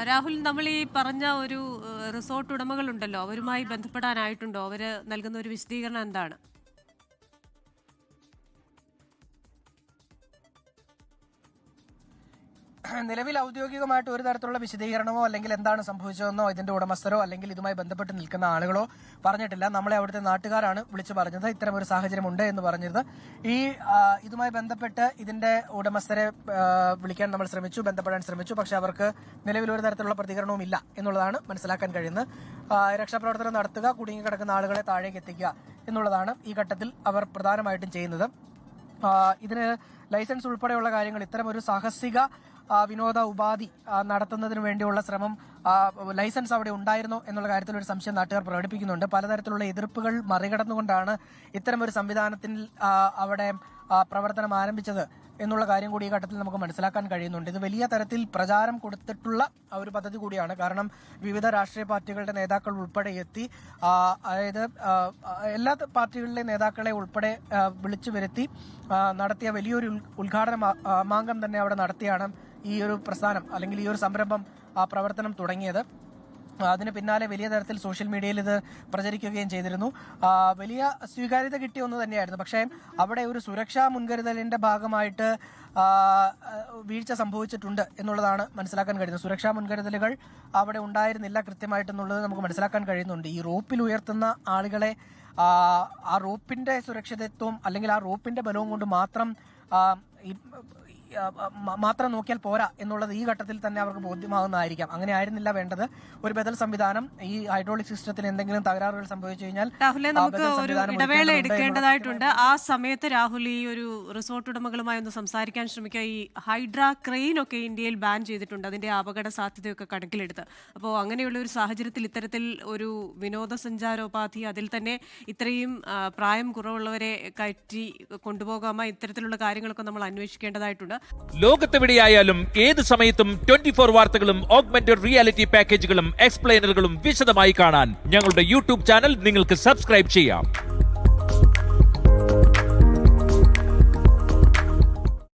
രാഹുൽ, നമ്മൾ ഈ പറഞ്ഞ ഒരു റിസോർട്ട് ഉടമകളുണ്ടല്ലോ, അവരുമായി ബന്ധപ്പെടാനായിട്ടുണ്ടോ? അവര് നൽകുന്ന ഒരു വിശദീകരണം എന്താണ്? നിലവിൽ ഔദ്യോഗികമായിട്ട് ഒരു തരത്തിലുള്ള വിശദീകരണമോ അല്ലെങ്കിൽ എന്താണ് സംഭവിച്ചതെന്നോ ഇതിന്റെ ഉടമസ്ഥരോ അല്ലെങ്കിൽ ഇതുമായി ബന്ധപ്പെട്ട് നിൽക്കുന്ന ആളുകളോ പറഞ്ഞിട്ടില്ല. നമ്മളെ അവിടുത്തെ നാട്ടുകാരാണ് വിളിച്ചു പറഞ്ഞത് ഇത്തരം ഒരു സാഹചര്യം ഉണ്ട് എന്ന് പറഞ്ഞത്. ഇതുമായി ബന്ധപ്പെട്ട് ഇതിന്റെ ഉടമസ്ഥരെ വിളിക്കാൻ നമ്മൾ ശ്രമിച്ചു, ബന്ധപ്പെടാൻ ശ്രമിച്ചു. പക്ഷെ അവർക്ക് നിലവിൽ ഒരു തരത്തിലുള്ള പ്രതികരണവും ഇല്ല എന്നുള്ളതാണ് മനസ്സിലാക്കാൻ കഴിയുന്നത്. രക്ഷാപ്രവർത്തനം നടത്തുക, കുടുങ്ങിക്കിടക്കുന്ന ആളുകളെ താഴേക്ക് എത്തിക്കുക എന്നുള്ളതാണ് ഈ ഘട്ടത്തിൽ അവർ പ്രധാനമായിട്ടും ചെയ്യുന്നത്. ഇതിന് ലൈസൻസ് ഉൾപ്പെടെയുള്ള കാര്യങ്ങൾ, ഇത്തരം ഒരു സാഹസിക വിനോദ ഉപാധി നടത്തുന്നതിന് വേണ്ടിയുള്ള ശ്രമം, ലൈസൻസ് അവിടെ ഉണ്ടായിരുന്നോ എന്നുള്ള കാര്യത്തിൽ ഒരു സംശയം നാട്ടുകാർ പ്രകടിപ്പിക്കുന്നുണ്ട്. പലതരത്തിലുള്ള എതിർപ്പുകൾ മറികടന്നുകൊണ്ടാണ് ഇത്തരമൊരു സംവിധാനത്തിൽ അവിടെ പ്രവർത്തനം ആരംഭിച്ചത് എന്നുള്ള കാര്യം കൂടി ഈ ഘട്ടത്തിൽ നമുക്ക് മനസ്സിലാക്കാൻ കഴിയുന്നുണ്ട്. ഇത് വലിയ തരത്തിൽ പ്രചാരം കൊടുത്തിട്ടുള്ള ഒരു പദ്ധതി കൂടിയാണ്. കാരണം വിവിധ രാഷ്ട്രീയ പാർട്ടികളുടെ നേതാക്കൾ ഉൾപ്പെടെ എത്തി, അതായത് എല്ലാ പാർട്ടികളിലെ നേതാക്കളെ ഉൾപ്പെടെ വിളിച്ചു വരുത്തി നടത്തിയ വലിയൊരു ഉദ്ഘാടന മാംഗം തന്നെ അവിടെ നടത്തിയാണ് ഈ ഒരു പ്രസ്ഥാനം അല്ലെങ്കിൽ ഈ ഒരു സംരംഭം പ്രവർത്തനം തുടങ്ങിയത്. അതിന് പിന്നാലെ വലിയ തരത്തിൽ സോഷ്യൽ മീഡിയയിൽ ഇത് പ്രചരിക്കുകയും ചെയ്തിരുന്നു. വലിയ സ്വീകാര്യത കിട്ടിയ ഒന്ന് തന്നെയായിരുന്നു. പക്ഷേ അവിടെ ഒരു സുരക്ഷാ മുൻകരുതലിന്റെ ഭാഗമായിട്ട് വീഴ്ച സംഭവിച്ചിട്ടുണ്ട് എന്നുള്ളതാണ് മനസ്സിലാക്കാൻ കഴിയുന്നത്. സുരക്ഷാ മുൻകരുതലുകൾ അവിടെ ഉണ്ടായിരുന്നില്ല കൃത്യമായിട്ടെന്നുള്ളത് നമുക്ക് മനസ്സിലാക്കാൻ കഴിയുന്നുണ്ട്. ഈ റോപ്പിൽ ഉയർത്തുന്ന ആളുകളെ ആ റോപ്പിന്റെ സുരക്ഷിതത്വം അല്ലെങ്കിൽ ആ റോപ്പിന്റെ ബലവും കൊണ്ട് മാത്രം നോക്കിയാൽ പോരാ എന്നുള്ളത് ഈ ഘട്ടത്തിൽ തന്നെ അവർക്ക് ബോധ്യമാകുന്നതായിരിക്കാം. അങ്ങനെ ആയിരുന്നില്ല വേണ്ടത്. ഒരു ബദൽ സംവിധാനം, ഈ ഹൈഡ്രോളിക് സിസ്റ്റത്തിൽ എന്തെങ്കിലും തകരാറുകൾ സംഭവിച്ചു കഴിഞ്ഞാൽ രാഹുലെ, നമുക്ക് ഒരു ഇടവേള എടുക്കേണ്ടതായിട്ടുണ്ട്. ആ സമയത്ത് രാഹുൽ ഈ ഒരു റിസോർട്ട് ഉടമകളുമായി ഒന്ന് സംസാരിക്കാൻ ശ്രമിക്കുക. ഈ ഹൈഡ്ര ക്രെയിൻ ഒക്കെ ഇന്ത്യയിൽ ബാൻ ചെയ്തിട്ടുണ്ട്, അതിന്റെ അപകട സാധ്യതയൊക്കെ കണക്കിലെടുത്ത്. അപ്പോൾ അങ്ങനെയുള്ള ഒരു സാഹചര്യത്തിൽ ഇത്തരത്തിൽ ഒരു വിനോദസഞ്ചാരോപാധി, അതിൽ തന്നെ ഇത്രയും പ്രായം കുറവുള്ളവരെ കയറ്റി കൊണ്ടുപോകാമോ, ഇത്തരത്തിലുള്ള കാര്യങ്ങളൊക്കെ നമ്മൾ അന്വേഷിക്കേണ്ടതായിട്ടുണ്ട്. ലോകത്തെവിടെയായാലും ഏത് സമയത്തും 24 വാർത്തകളും ഓഗ്മെന്റഡ് റിയാലിറ്റി പാക്കേജുകളും എക്സ്പ്ലെയിനറുകളും വിശദമായി കാണാൻ ഞങ്ങളുടെ യൂട്യൂബ് ചാനൽ നിങ്ങൾക്ക് സബ്സ്ക്രൈബ് ചെയ്യാം.